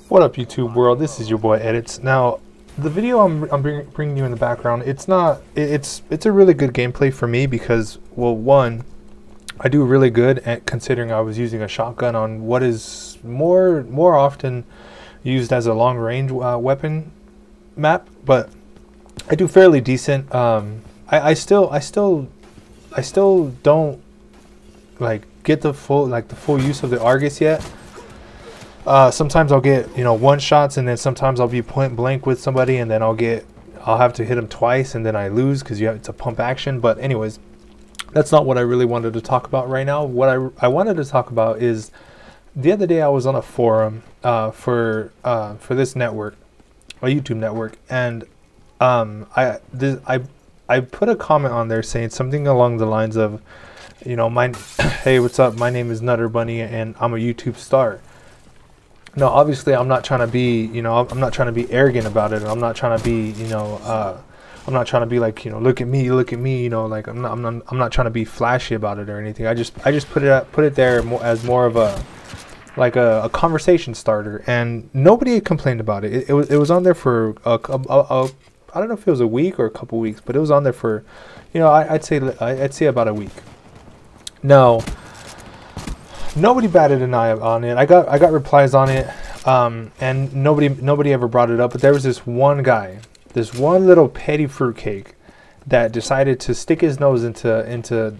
What up, YouTube world? This is your boy Edits. Now, the video I'm bringing you in the background, it's a really good gameplay for me because, well, one, I do really good at considering I was using a shotgun on what is more often used as a long range weapon map, but I do fairly decent. I still don't get the full use of the Argus yet. Sometimes I'll get one shots, and then sometimes I'll be point blank with somebody, and then I'll have to hit them twice, and then I lose because it's a pump action. But anyways, that's not what I really wanted to talk about right now. What I wanted to talk about is the other day I was on a forum for this network, a YouTube network, and I put a comment on there saying something along the lines of, hey, what's up? My name is Nutterbunny, and I'm a YouTube star. No, obviously I'm not trying to be, I'm not trying to be arrogant about it. I'm not trying to be, I'm not trying to be like, look at me, like I'm not trying to be flashy about it or anything. I just put it there as more of a conversation starter, and nobody complained about it. It was on there for I don't know if it was a week or a couple weeks, but it was on there for, I'd say about a week. No. Nobody batted an eye on it. I got replies on it, and nobody ever brought it up. But there was this one guy, this one little petty fruitcake, that decided to stick his nose into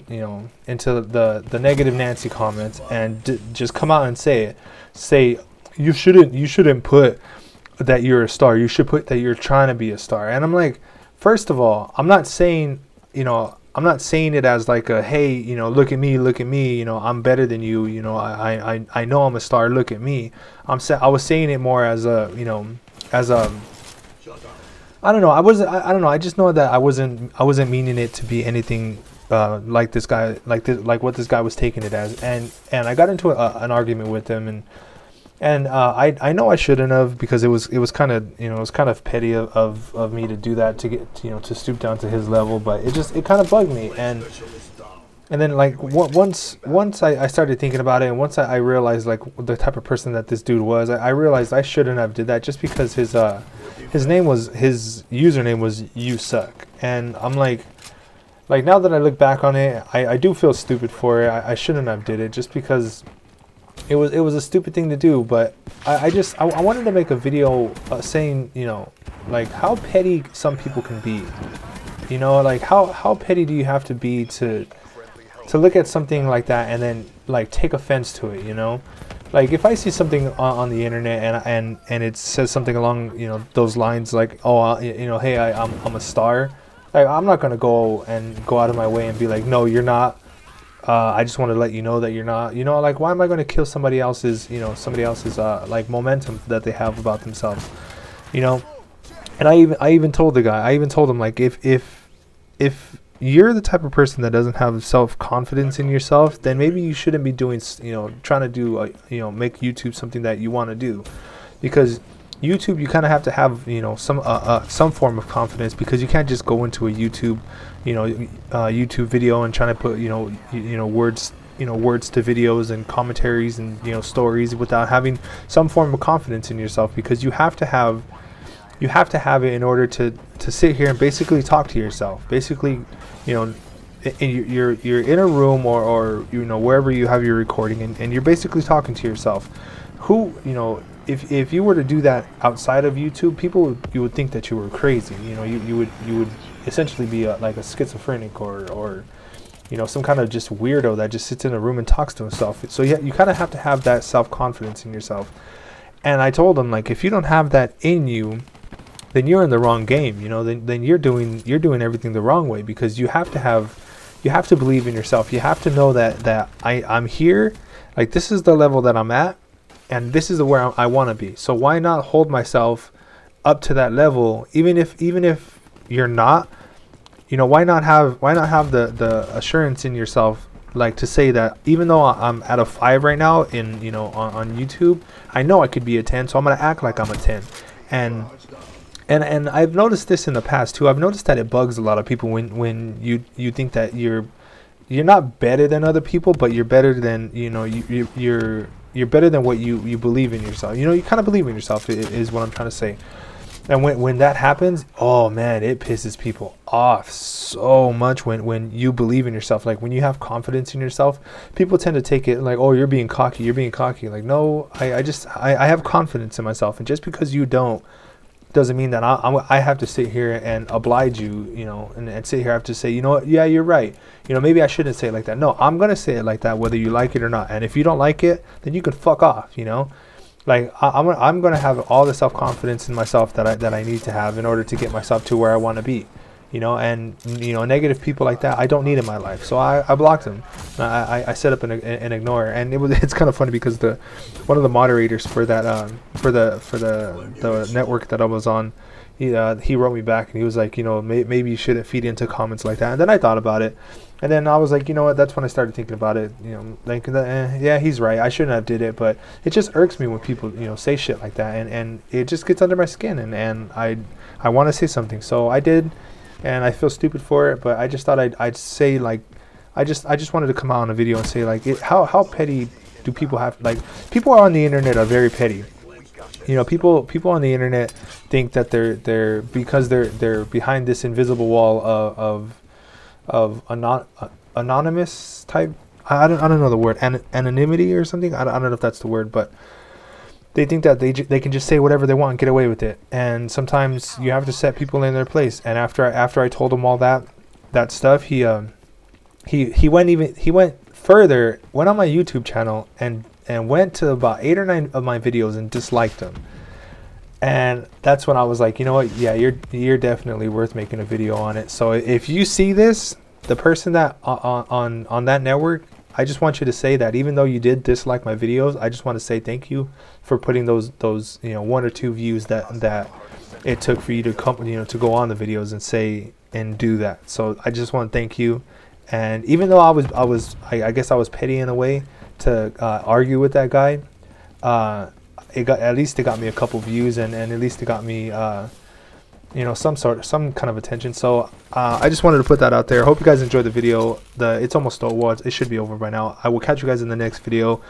the negative Nancy comments and just come out and say you shouldn't put that you're a star. You should put that you're trying to be a star. And I'm like, first of all, I'm not saying it as like a, hey, look at me, I'm better than you, I know I'm a star, look at me. I was saying it more as a, I don't know, I don't know, I just know that I wasn't meaning it to be anything like this guy, like what this guy was taking it as, and I got into an argument with him, and I know I shouldn't have, because it was kind of petty of me to do that, to get to stoop down to his level, but it kind of bugged me, and then like once I started thinking about it, and once I realized like the type of person that this dude was, I realized I shouldn't have did that, just because his username was "you suck," and I'm like now that I look back on it, I do feel stupid for it. I shouldn't have did it, just because it was a stupid thing to do. But I wanted to make a video saying, like how petty some people can be. Like how petty do you have to be to look at something like that and then like take offense to it, Like if I see something on the internet and it says something along those lines, like, oh, hey, I'm a star, like, I'm not gonna go out of my way and be like, no, you're not. I just want to let you know that you're not. Like, why am I going to kill somebody else's like momentum that they have about themselves, And I even told the guy, I even told him, like, if you're the type of person that doesn't have self-confidence in yourself, then maybe you shouldn't be doing, trying to do, make YouTube something that you want to do, because YouTube, you kind of have to have some form of confidence, because you can't just go into a YouTube YouTube video and trying to put words to videos and commentaries and stories without having some form of confidence in yourself, because you have to have it in order to sit here and basically talk to yourself, basically you're in a room or wherever you have your recording, and you're basically talking to yourself. If you were to do that outside of YouTube, you would think that you were crazy. You would essentially be like a schizophrenic or some kind of just weirdo that just sits in a room and talks to himself. So yeah, you kind of have to have that self-confidence in yourself. And I told him, like, if you don't have that in you, then you're in the wrong game. Then you're doing everything the wrong way, because you have to believe in yourself. You have to know that I'm here, like, this is the level that I'm at, and this is where I want to be. So why not hold myself up to that level, even if you're not? Why not have the assurance in yourself, like, to say that even though I'm at a 5 right now in on YouTube, I know I could be a 10, so I'm gonna act like I'm a 10. And I've noticed this in the past too. I've noticed that it bugs a lot of people when you think that you're you're not better than other people, but you're better than, you know, you're better than what you believe in yourself. You know, you kind of believe in yourself is what I'm trying to say. And when that happens, oh man, it pisses people off so much when you believe in yourself. Like when you have confidence in yourself, people tend to take it like, oh, you're being cocky, you're being cocky. Like, no, I have confidence in myself. And just because you don't, doesn't mean that I have to sit here and oblige you, you know, and sit here, I have to say, you know what, yeah, you're right. You know, maybe I shouldn't say it like that. No, I'm going to say it like that, whether you like it or not. And if you don't like it, then you can fuck off, you know. Like I'm going to have all the self-confidence in myself that I need to have in order to get myself to where I want to be, you know. And, you know, negative people like that, I don't need in my life. So I blocked them. I set up an ignore. And it's kind of funny because one of the moderators for that, for the network that I was on, he wrote me back and he was like, you know, maybe you shouldn't feed into comments like that. And then I thought about it, and then I was like, you know what, that's when I started thinking about it, you know, like, yeah, he's right, I shouldn't have did it. But it just irks me when people, you know, say shit like that, and it just gets under my skin, and I want to say something, so I did, and I feel stupid for it. But I just thought I'd say, like, I just wanted to come out on a video and say, like, how petty do people have? Like, people on the internet are very petty. You know, people on the internet think that they're because they're behind this invisible wall of anonymous type. I don't know the word, anonymity or something. I don't know if that's the word, but they think that they can just say whatever they want and get away with it. And sometimes you have to set people in their place. And after I told him all that stuff, he went further, went on my YouTube channel and went to about 8 or 9 of my videos and disliked them. And that's when I was like, you know what, yeah, you're definitely worth making a video on it. So if you see this, the person that on that network, I just want you to say that even though you did dislike my videos, I just want to say thank you for putting those you know, 1 or 2 views that it took for you to come, you know, to go on the videos and say and do that. So I just want to thank you. And even though I guess I was petty in a way to argue with that guy, at least it got me a couple views, and at least it got me you know, some kind of attention. So I just wanted to put that out there. Hope you guys enjoyed the video. It's almost over. It should be over by now. I will catch you guys in the next video.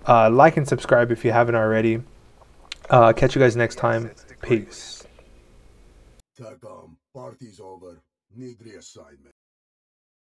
Like and subscribe if you haven't already. Catch you guys next time. Peace. Party's over. Need reassignment.